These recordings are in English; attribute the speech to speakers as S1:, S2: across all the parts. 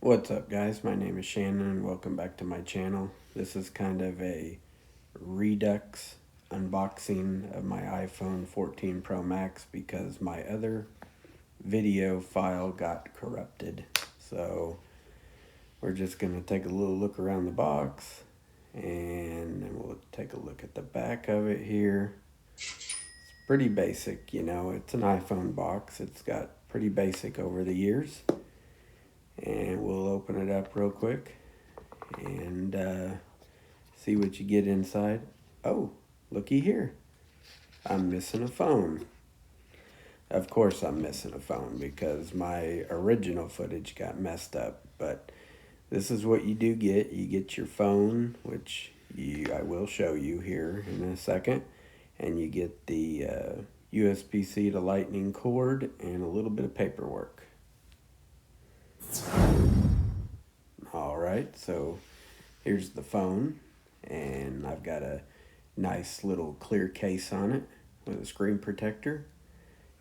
S1: What's up, guys? My name is Shannon and welcome back to my channel. This is kind of a redux unboxing of my iPhone 14 Pro Max because my other video file got corrupted. So we're just going to take a little look around the box and then we'll take a look at the back of it here. It's pretty basic, it's an iPhone box. It's got pretty basic over the years. And we'll open it up real quick and see what you get inside. Oh, looky here. I'm missing a phone. Of course I'm missing a phone because my original footage got messed up. But this is what you do get. You get your phone, which I will show you here in a second. And you get the USB-C to lightning cord and a little bit of paperwork. Alright, so here's the phone, and I've got a nice little clear case on it with a screen protector,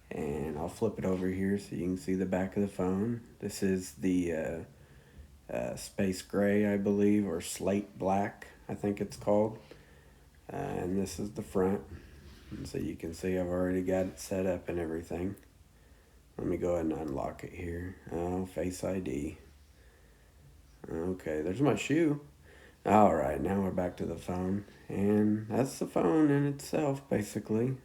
S1: and I'll flip it over here so you can see the back of the phone. This is the space gray, I believe, or slate black, I think it's called, and this is the front, and so you can see I've already got it set up and everything. Let me go ahead and unlock it here. Oh, Face ID. Okay, there's my shoe. Alright, now we're back to the phone. And that's the phone in itself, basically.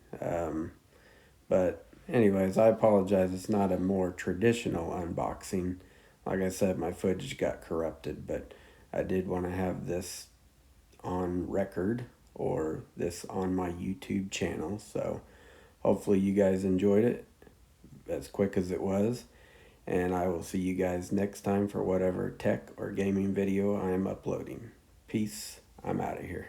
S1: But anyways, I apologize. It's not a more traditional unboxing. Like I said, my footage got corrupted, but I did want to have this on record or this on my YouTube channel. So hopefully you guys enjoyed it as quick as it was, and I will see you guys next time for whatever tech or gaming video I am uploading. Peace. I'm out of here.